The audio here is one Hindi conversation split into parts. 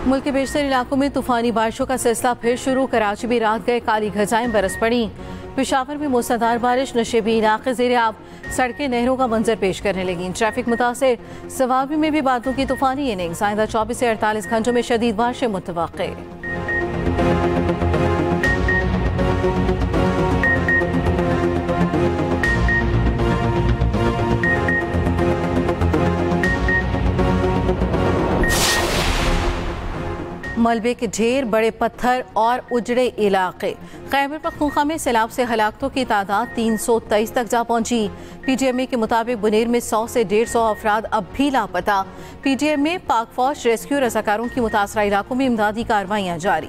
मुल्क के बेशतर इलाकों में तूफानी बारिशों का सिलसिला फिर शुरू। कराची में रात गए काली घटाएं बरस पड़ी। पेशावर में मूसलाधार बारिश, नशेबी इलाके ज़ेरे आब, सड़कें नहरों का मंजर पेश करने लगी। ट्रैफिक मुतासिर। सवाबी में भी बादलों की तूफानी इनिंग्स। आइंदा 24 से 48 घंटों में शदीद बारिशें मुतवक्के। मलबे के ढेर, बड़े पत्थर और उजड़े इलाके। खैबर पख्तूनख्वा में सैलाब से हलाकतों की तादाद 323 तक जा पहुंची। PTMA के मुताबिक बुनेर में 100 से 150 अफराद अब भी लापता। PTM में पाक फौज रेस्क्यू रजाकारों की मुतासरा इलाकों में इमदादी कार्रवाइयां जारी।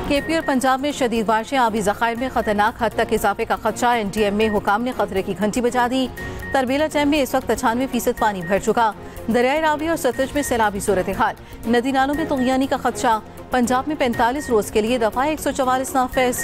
KP और पंजाब में शदीद बारिशें, आबी ज़खायर में खतरनाक हद तक इजाफे का खदशा। NTM में हुकाम ने खतरे की घंटी बजा दी। तरबेला डैम में इस वक्त 98% पानी भर चुका। दरियाए रावी और सतलुज में सैलाबी सूरत हाल। नदी नालों में तुग़यानी का खदशा। पंजाब में 45 रोज के लिए दफा 144 नाफिज।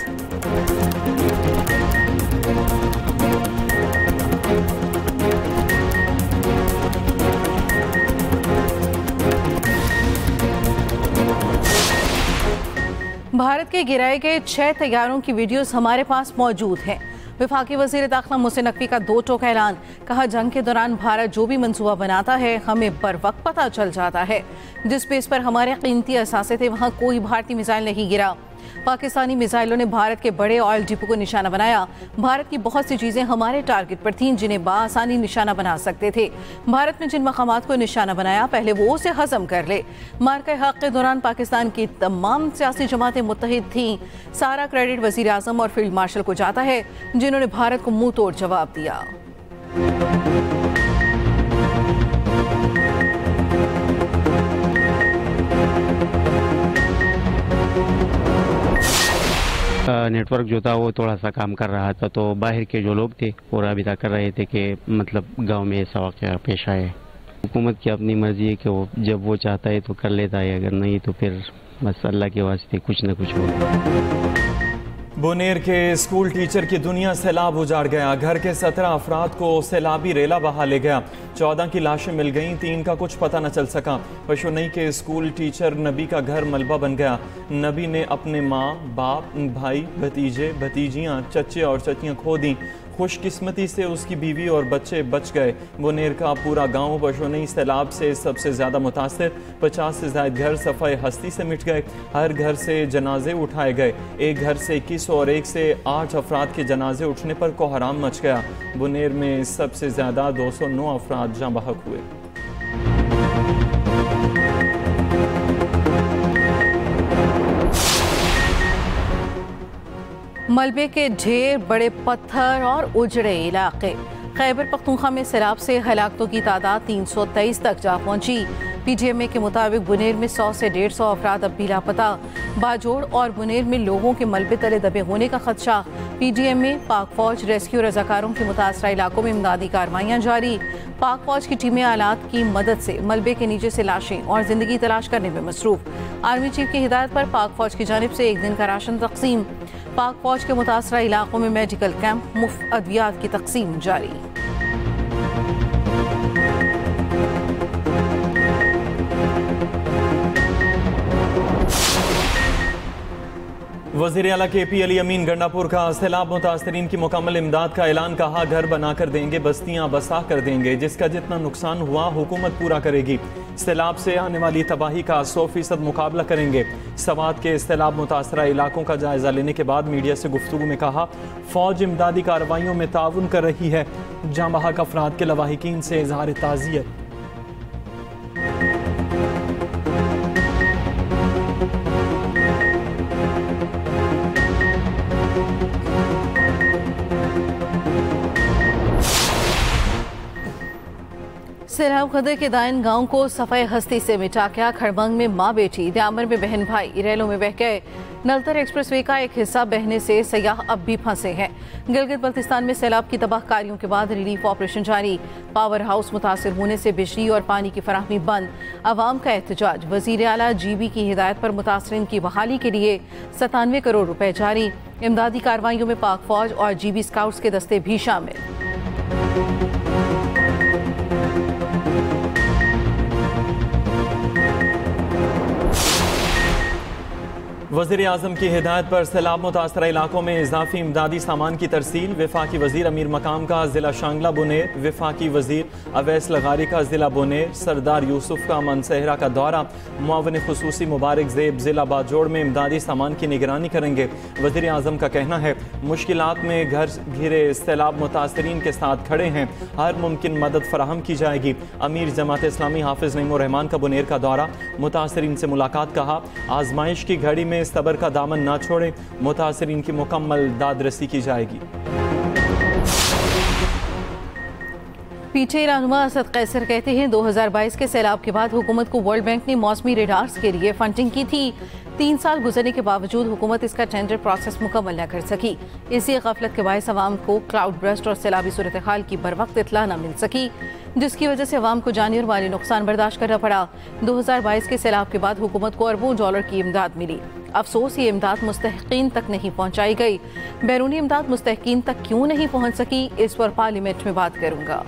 भारत के गिराए गए 6 तैयारों की वीडियोस हमारे पास मौजूद हैं। वफाकी वज़ीर दाखिला मोहसिन नकवी का 2 टोक ऐलान। कहा, जंग के दौरान भारत जो भी मंसूबा बनाता है हमें बर वक्त पता चल जाता है। जिस बेस पर हमारे कीमती असासे थे वहाँ कोई भारतीय मिसाइल नहीं गिरा। पाकिस्तानी मिसाइलों ने भारत के बड़े ऑयल डिपो को निशाना बनाया। भारत की बहुत सी चीज़ें हमारे टारगेट पर थीं जिन्हें बाआसानी निशाना बना सकते थे। भारत ने जिन मकामात को निशाना बनाया पहले वो उसे हजम कर ले। मार्का हक के दौरान पाकिस्तान की तमाम सियासी जमातें मुत्तहिद थीं। सारा क्रेडिट वज़ीर आज़म और फील्ड मार्शल को जाता है जिन्होंने भारत को मुंह तोड़ जवाब दिया। नेटवर्क जो था वो थोड़ा सा काम कर रहा था, तो बाहर के जो लोग थे वो राबिता कर रहे थे कि मतलब गांव में ऐसा वाक़या पेश आया है। हुकूमत की अपनी मर्जी है कि वो जब वो चाहता है तो कर लेता है, अगर नहीं तो फिर बस अल्लाह के वास्ते कुछ न कुछ होगा। बुनेर के स्कूल टीचर की दुनिया सैलाब उजाड़ गया। घर के 17 अफराद को सैलाबी रेला बहा ले गया। 14 की लाशें मिल गईं, 3 का कुछ पता न चल सका। पशुनई के स्कूल टीचर नबी का घर मलबा बन गया। नबी ने अपने माँ, बाप, भाई, भतीजे, भतीजियाँ, चचे और चचियाँ खो दी। खुशकिस्मती से उसकी बीवी और बच्चे बच गए। बुनेर का पूरा गांव पशुनई सैलाब से सबसे ज़्यादा मुतासर। 50 से ज़ायद घर सफ़ाए हस्ती से मिट गए। हर घर से जनाजे उठाए गए। एक घर से 21 और एक से 8 अफराद के जनाजे उठने पर कोहराम मच गया। बुनेर में सबसे ज़्यादा 209 अफराद जाँ बहक हुए। मलबे के ढेर, बड़े पत्थर और उजड़े इलाके। खैबर पख्तूनख्वा में सैलाब से हलाकतों की तादाद 323 तक जा पहुंची। PTMA के मुताबिक बुनेर में 100 से 150 अफराद अब भी लापता। बाजोड़ और बुनेर में लोगों के मलबे तले दबे होने का खदशा। PTMA, पाक फौज रेस्क्यू रजाकारों की मुतासरा इलाकों में इमदादी कार्रवाइयां जारी। पाक फौज की टीमें आलात की मदद से मलबे के नीचे से लाशें और जिंदगी तलाश करने में मसरूफ। आर्मी चीफ की हिदायत पर पाक फौज की जानिब से 1 दिन का राशन तकसीम। पाक फौज के मुतासरा इलाकों में मेडिकल कैंप, मुफ्त अद्वियात की तकसीम जारी। वज़ीर आला KP अली अमीन गंडापुर का सैलाब मुतासरीन की मुकम्मल इमदाद का ऐलान। कहा, घर बनाकर देंगे, बस्तियां बसा कर देंगे, जिसका जितना नुकसान हुआ हुकूमत पूरा करेगी। सैलाब से आने वाली तबाही का 100% मुकाबला करेंगे। सवात के सैलाब मुतासरा इलाकों का जायजा लेने के बाद मीडिया से गुफ्तगू में कहा, फौज इमदादी कार्रवाइयों में ताउन कर रही है। जाँ बहक अफराद के लवाहिकीन से इजहार ताज़ियत। सैलाब खदे के दायन गांव को सफाई हस्ती से मिटा गया। खड़बंग में मां बेटी, द्यामर में बहन भाई रेलों में बह गए। नलतर एक्सप्रेसवे का एक हिस्सा बहने से सयाह अब भी फंसे हैं। गिलगित बल्तिस्तान में सैलाब की तबाहकारियों के बाद रिलीफ ऑपरेशन जारी। पावर हाउस मुतासिर होने से बिजली और पानी की फराहमी बंद। अवाम का एहतजाज। वजीर आला GB की हिदायत पर मुतासरीन की बहाली के लिए 97 करोड़ रुपए जारी। इमदादी कार्रवाइयों में पाक फौज और GB स्काउट्स के दस्ते भी शामिल। वज़ीर आज़म की हिदायत पर सैलाब मुतासरा इलाकों में इजाफी इमदादी सामान की तरसील। वफाकी वज़ीर अमीर मकाम का ज़िला शांगला बुनेर, वफाकी वज़ीर अवैस लगारी का ज़िला बुनेर, सरदार यूसुफ का मनसहरा का दौरा। मुआविन खुसूसी मुबारक ज़ेब ज़िला बाजोड़ में इमदादी सामान की निगरानी करेंगे। वज़ीर आज़म का कहना है मुश्किलात में घर घिरे सैलाब मुतासरीन के साथ खड़े हैं, हर मुमकिन मदद फराहम की जाएगी। अमीर जमात इस्लामी हाफिज़ नईमुर रहमान का बुनेर का दौरा, मुतासरीन से मुलाकात। कहा आजमाइश की घड़ी में सबर का दामन ना छोड़ें, मुतासरीन की मुकम्मल दादरसी की जाएगी। पीछे रहनुमा असद कैसर कहते हैं 2022 के सैलाब के बाद हुकूमत को वर्ल्ड बैंक ने मौसमी रेडार्स के लिए फंडिंग की थी। 3 साल गुजरने के बावजूद हुकूमत इसका टेंडर प्रोसेस मुकम्मल न कर सकी। इसी गफलत के बायस अवाम को क्लाउड बर्स्ट और सैलाबी सूरत हाल की बर वक्त इतला न मिल सकी, जिसकी वजह से अवाम को जानी और माली नुकसान बर्दाश्त करना पड़ा। 2022 के सैलाब के बाद हुकूमत को अरबों डॉलर की इमदाद मिली। अफसोस ये इमदाद मुस्तहिकीन तक नहीं पहुँचाई गई। बैरूनी इमदाद मुस्तहिकीन तक क्यों नहीं पहुँच सकी, इस पर पार्लियामेंट में बात करूँगा।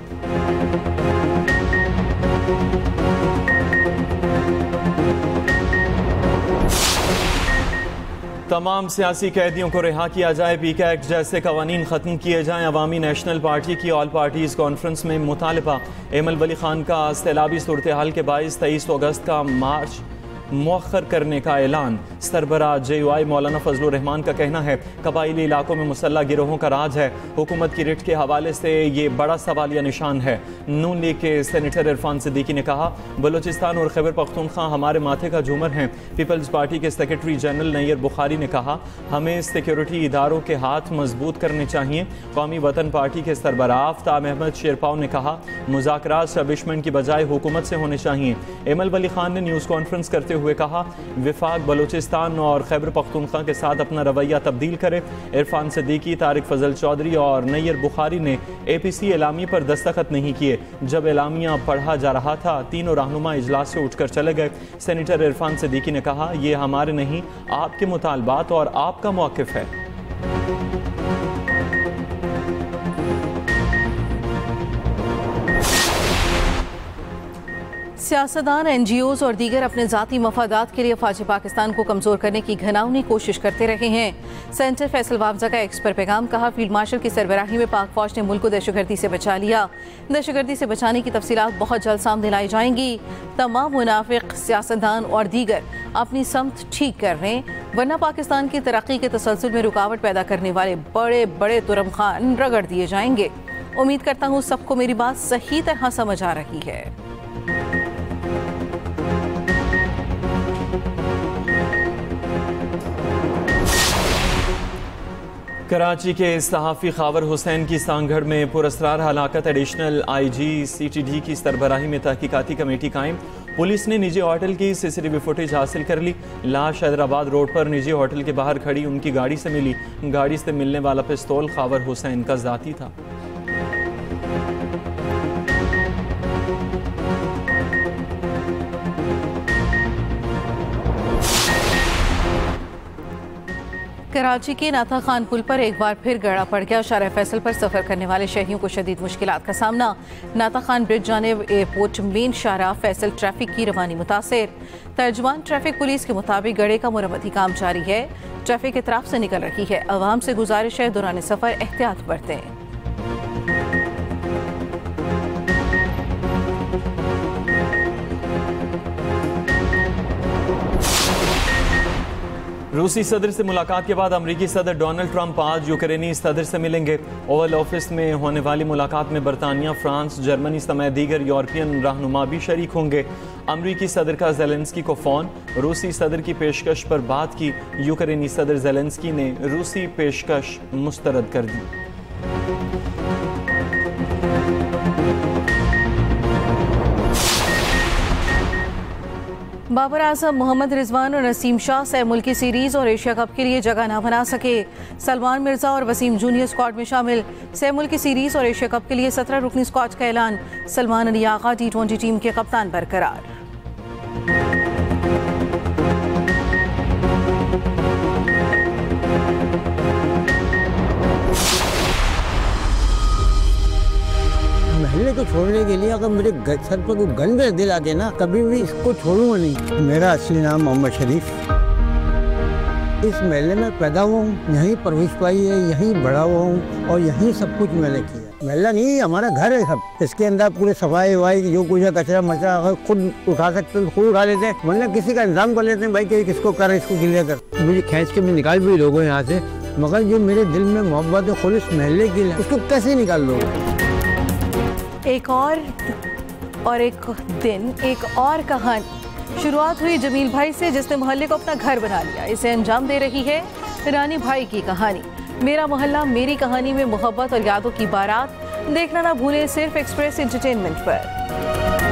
तमाम सियासी कैदियों को रिहा किया जाए, पीके एक्ट जैसे कवानीन खत्म किए जाएं। अवामी नेशनल पार्टी की ऑल पार्टीज कॉन्फ्रेंस में मुतालबा। एमल वली खान का सैलाबी सूरत हाल के बायस 23 अगस्त का मार्च मुअख्खर करने का ऐलान। सरबरा JUI मौलाना फजलुर रहमान का कहना है कबाइली इलाकों में मुसल्लह गिरोहों का राज है। हुकूमत की रिट के हवाले से ये बड़ा सवालिया निशान है। नून लीग के सेनेटर इरफान सिद्दीकी ने कहा बलूचिस्तान और खैबर पख्तूनख्वा हमारे माथे का झूमर हैं। पीपल्स पार्टी के सेक्रेटरी जनरल नैयर बुखारी ने कहा हमें सिक्योरिटी इदारों के हाथ मजबूत करने चाहिए। कौमी वतन पार्टी के सरबराह आफ्ताब अहमद शेरपाव ने कहा मुज़ाकरात स्टैब्लिशमेंट की बजाय हुकूमत से होने चाहिए। एमल वली खान ने न्यूज़ कॉन्फ्रेंस करते हुए कहा विफाक बलूचिस्तान और खैबर पख्तूनख्वा के साथ अपना रवैया तब्दील करे। इरफान सिद्दीकी, तारिक फजल चौधरी और नैयर बुखारी ने APC एलामिया पर दस्तखत नहीं किए। जब एलामिया पढ़ा जा रहा था तीनों रहनुमा इजलास से उठकर चले गए। सेनेटर इरफान सिद्दीकी ने कहा यह हमारे नहीं आपके मुतालबात और आपका मौक़िफ़ है। सियासतदान, NGOs और दीगर अपने ज़ाती मफादात के लिए फ़ौज पाकिस्तान को कमज़ोर करने की घिनौनी कोशिश करते रहे हैं। सेंटर फैसल वाफजा का एक्स पर पैगाम। कहा फील्ड मार्शल की सरबराही में पाक फौज ने मुल्क को दहशतगर्दी से बचा लिया। दहशतगर्दी से बचाने की तफसीलात बहुत जल्द सामने लाई जाएंगी। तमाम मुनाफिक सियासतदान और दीगर अपनी समत ठीक कर रहे हैं, वरना पाकिस्तान की तरक्की के तसलसल में रुकावट पैदा करने वाले बड़े बड़े तुरम खान रगड़ दिए जाएंगे। उम्मीद करता हूँ सबको मेरी बात सही तरह समझ आ रही है। कराची के सहाफ़ी खावर हुसैन की सांगढ़ में पुरस्रार हलाकत। एडिशनल IG CTD की सरबराही में तहकीकाती कमेटी कायम। पुलिस ने निजी होटल की CCTV फुटेज हासिल कर ली। लाश हैदराबाद रोड पर निजी होटल के बाहर खड़ी उनकी गाड़ी से मिली। गाड़ी से मिलने वाला पिस्तौल खावर हुसैन का ज़ाती था। कराची के नाथा खान पुल पर एक बार फिर गड़ा पड़ गया। शारा फैसल पर सफर करने वाले शहरियों को शदीद मुश्किलात का सामना। नाथा खान ब्रिज जानिब एयरपोर्ट मेन शारा फैसल ट्रैफिक की रवानी मुतासिर। तर्जुमान ट्रैफिक पुलिस के मुताबिक गड़े का मुरम्मती काम जारी है। ट्रैफिक इतराफ से निकल रही है। अवाम से गुजारिश है दौरान सफर एहतियात बरतें। रूसी सदर से मुलाकात के बाद अमरीकी सदर डोनाल्ड ट्रंप आज यूक्रेनी सदर से मिलेंगे। ओवल ऑफिस में होने वाली मुलाकात में बरतानिया, फ्रांस, जर्मनी समेत दीगर यूरोपियन रहनुमा भी शरीक होंगे। अमरीकी सदर का ज़ेलेंस्की को फ़ोन। रूसी सदर की पेशकश पर बात की। यूक्रेनी सदर ज़ेलेंस्की ने रूसी पेशकश मुस्तरद कर दी। बाबर आजम, मोहम्मद रिजवान और नसीम शाह सह मुल्की सीरीज और एशिया कप के लिए जगह न बना सके। सलमान मिर्जा और वसीम जूनियर स्क्वाड में शामिल। सह मुल्की सीरीज और एशिया कप के लिए 17 रुकनी स्क्वाड का ऐलान। सलमान अली आगा T20 टीम के कप्तान बरकरार। महल्ले को छोड़ने के लिए अगर मेरे सर पर कोई गन कर दिला दे ना, कभी भी इसको छोड़ूंगा नहीं। मेरा असली नाम मोहम्मद शरीफ। इस महल्ले में पैदा हुआ हूँ, यहीं परवरिश पाई है, यहीं बड़ा हुआ हूँ और यहीं सब कुछ मैंने किया। महल्ला नहीं, हमारा घर है सब। इसके अंदर पूरे सफाई वफाई जो कुछ है, कचरा मचरा अगर खुद उठा सकते तो खुद उठा लेते हैं, वरना किसी का इंतजाम कर लेते हैं भाई कि किसको कर, इसको क्लियर कर। मुझे खींच के मैं निकाल भी लोगों यहाँ से, मगर जो मेरे दिल में मोहब्बत है खुलिस महल्ले की है, उसको कैसे निकाल लोगे। एक दिन एक और कहानी। शुरुआत हुई जमील भाई से, जिसने मोहल्ले को अपना घर बना लिया। इसे अंजाम दे रही है रानी भाई की कहानी। मेरा मोहल्ला मेरी कहानी में मोहब्बत और यादों की बारात। देखना ना भूलें सिर्फ एक्सप्रेस एंटरटेनमेंट पर।